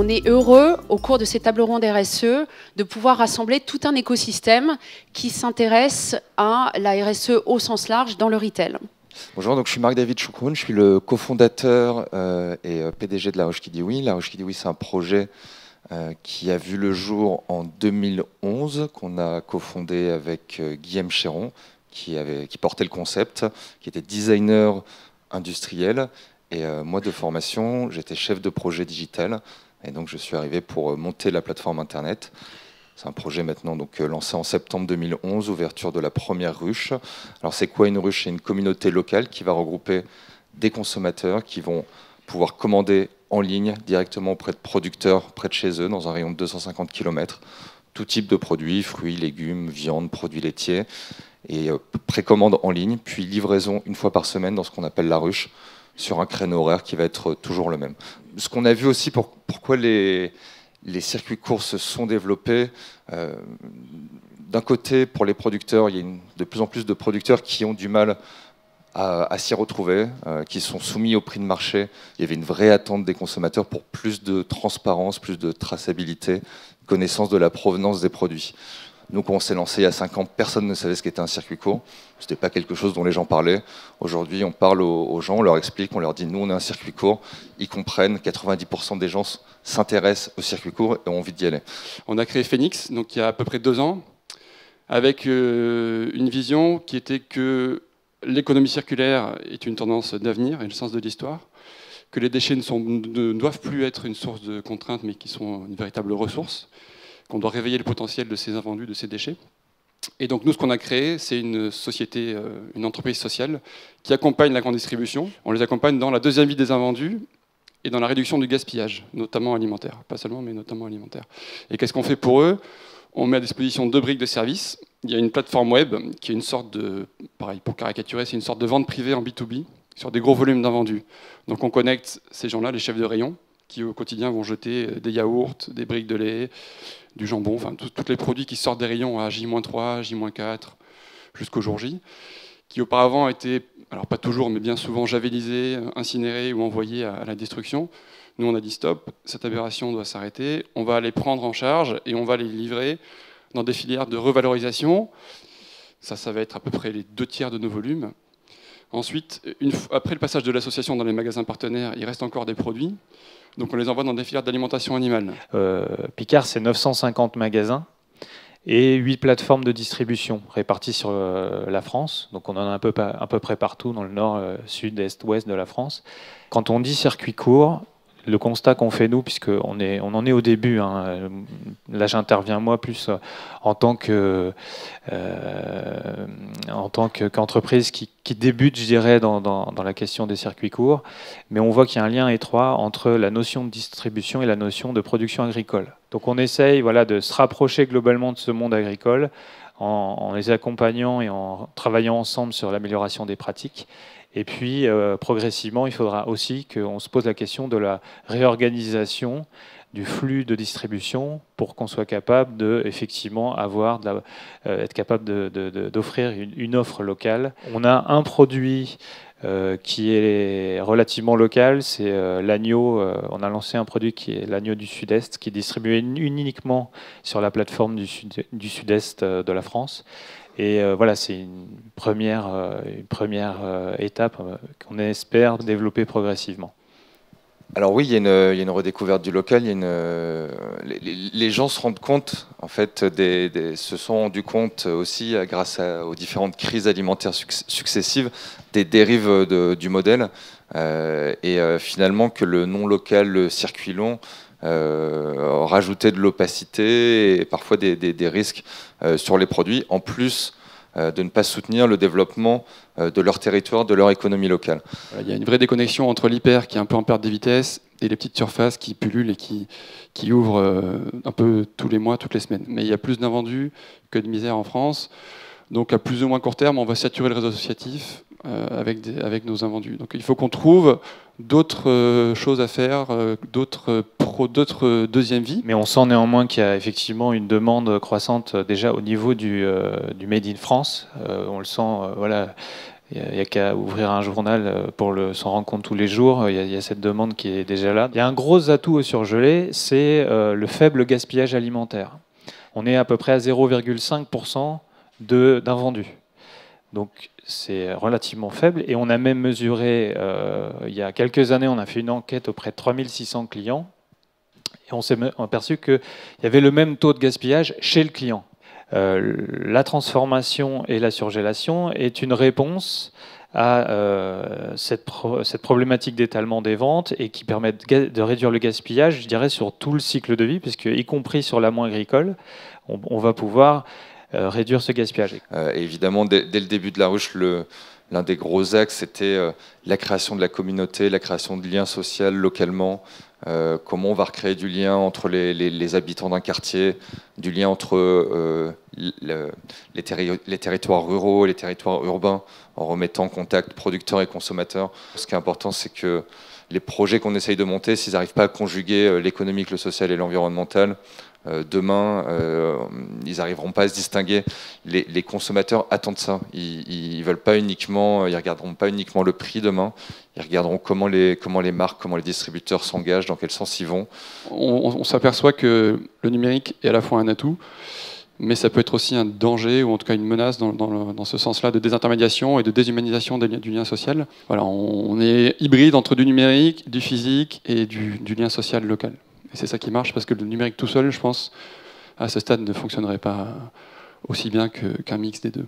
on est heureux, au cours de ces tables rondes RSE, de pouvoir rassembler tout un écosystème qui s'intéresse à la RSE au sens large dans le retail. Bonjour, donc je suis Marc-David Choukroun, je suis le cofondateur et PDG de La Roche qui dit oui. La Roche qui dit oui, c'est un projet qui a vu le jour en 2011, qu'on a cofondé avec Guillaume Chéron, qui portait le concept, qui était designer industriel. Et moi, de formation, j'étais chef de projet digital. Et donc, je suis arrivé pour monter la plateforme Internet. C'est un projet maintenant donc, lancé en septembre 2011, ouverture de la première ruche. Alors, c'est quoi une ruche? C'est une communauté locale qui va regrouper des consommateurs qui vont pouvoir commander en ligne directement auprès de producteurs près de chez eux, dans un rayon de 250 km, tout type de produits, fruits, légumes, viande, produits laitiers, et précommande en ligne, puis livraison une fois par semaine dans ce qu'on appelle la ruche, sur un créneau horaire qui va être toujours le même. Ce qu'on a vu aussi, pourquoi les circuits courts se sont développés, d'un côté, pour les producteurs, il y a de plus en plus de producteurs qui ont du mal à s'y retrouver, qui sont soumis au prix de marché. Il y avait une vraie attente des consommateurs pour plus de transparence, plus de traçabilité, connaissance de la provenance des produits. Donc on s'est lancé il y a 5 ans, personne ne savait ce qu'était un circuit court. Ce n'était pas quelque chose dont les gens parlaient. Aujourd'hui, on parle aux gens, on leur explique, on leur dit nous on est un circuit court. Ils comprennent, 90% des gens s'intéressent au circuit court et ont envie d'y aller. On a créé Phoenix, donc il y a à peu près 2 ans, avec une vision qui était que l'économie circulaire est une tendance d'avenir et le sens de l'histoire, que les déchets ne doivent plus être une source de contraintes, mais qui sont une véritable ressource, qu'on doit réveiller le potentiel de ces invendus, de ces déchets. Et donc nous, ce qu'on a créé, c'est une société, une entreprise sociale qui accompagne la grande distribution. On les accompagne dans la deuxième vie des invendus et dans la réduction du gaspillage, notamment alimentaire. Pas seulement, mais notamment alimentaire. Et qu'est-ce qu'on fait pour eux? On met à disposition 2 briques de services. Il y a une plateforme web qui est une sorte de, pareil pour caricaturer, c'est une sorte de vente privée en B2B sur des gros volumes d'invendus. Donc on connecte ces gens-là, les chefs de rayon, qui au quotidien vont jeter des yaourts, des briques de lait, du jambon, enfin tous les produits qui sortent des rayons à J-3, J-4, jusqu'au jour J, qui auparavant étaient, alors pas toujours, mais bien souvent javelisés, incinérés ou envoyés à la destruction. Nous, on a dit stop, cette aberration doit s'arrêter, on va les prendre en charge et on va les livrer dans des filières de revalorisation. Ça va être à peu près les 2/3 de nos volumes. Ensuite, après le passage de l'association dans les magasins partenaires, il reste encore des produits. Donc on les envoie dans des filières d'alimentation animale. Picard, c'est 950 magasins et 8 plateformes de distribution réparties sur la France. Donc on en a à peu près partout dans le nord, sud, est, ouest de la France. Quand on dit circuit court, le constat qu'on fait nous, puisqu'on en est au début, hein, là j'interviens moi plus en tant qu'entreprise qui débute, je dirais, dans la question des circuits courts, mais on voit qu'il y a un lien étroit entre la notion de distribution et la notion de production agricole. Donc on essaye de se rapprocher globalement de ce monde agricole en les accompagnant et en travaillant ensemble sur l'amélioration des pratiques. Et puis, progressivement, il faudra aussi qu'on se pose la question de la réorganisation du flux de distribution pour qu'on soit capable de, effectivement, être capable d'offrir une offre locale. On a un produit qui est relativement local, c'est l'agneau. On a lancé un produit qui est l'agneau du Sud-Est, qui est distribué uniquement sur la plateforme du Sud-Est de la France. Et voilà, c'est une première étape qu'on espère développer progressivement. Alors oui, il y a une redécouverte du local. Les gens se rendent compte, en fait, se sont rendus compte aussi, grâce aux différentes crises alimentaires successives, des dérives du modèle. Finalement, que le non local, le circuit long, rajouter de l'opacité et parfois des risques sur les produits, en plus de ne pas soutenir le développement de leur territoire, de leur économie locale. Il y a une vraie déconnexion entre l'hyper qui est un peu en perte de vitesse et les petites surfaces qui pullulent et qui ouvrent un peu tous les mois, toutes les semaines. Mais il y a plus d'invendus que de misère en France. Donc à plus ou moins court terme, on va saturer le réseau associatif avec nos invendus. Donc il faut qu'on trouve d'autres choses à faire, d'autres deuxième vie. Mais on sent néanmoins qu'il y a effectivement une demande croissante déjà au niveau du Made in France. On le sent, voilà. Il n'y a qu'à ouvrir un journal pour s'en rendre compte tous les jours. Il y a cette demande qui est déjà là. Il y a un gros atout au surgelé, c'est le faible gaspillage alimentaire. On est à peu près à 0,5% d'invendus. Donc c'est relativement faible. Et on a même mesuré, il y a quelques années, on a fait une enquête auprès de 3600 clients. Et on s'est aperçu qu'il y avait le même taux de gaspillage chez le client. La transformation et la surgélation est une réponse à cette problématique d'étalement des ventes et qui permet de réduire le gaspillage, je dirais, sur tout le cycle de vie, puisque, y compris sur l'amont agricole, on va pouvoir réduire ce gaspillage. Évidemment, dès le début de la ruche, l'un des gros axes, c'était la création de la communauté, la création de liens sociaux localement. Comment on va recréer du lien entre les habitants d'un quartier, du lien entre les territoires ruraux et les territoires urbains, en remettant en contact producteurs et consommateurs. Ce qui est important, c'est que les projets qu'on essaye de monter, s'ils n'arrivent pas à conjuguer l'économique, le social et l'environnemental, demain, ils n'arriveront pas à se distinguer. Les consommateurs attendent ça. Ils veulent pas uniquement, ils regarderont pas uniquement le prix demain. Ils regarderont comment les marques, comment les distributeurs s'engagent, dans quel sens ils vont. On s'aperçoit que le numérique est à la fois un atout, mais ça peut être aussi un danger, ou en tout cas une menace dans ce sens-là de désintermédiation et de déshumanisation du lien social. Voilà, on est hybride entre du numérique, du physique et du lien social local. Et c'est ça qui marche, parce que le numérique tout seul, je pense, à ce stade, ne fonctionnerait pas aussi bien qu'un mix des deux.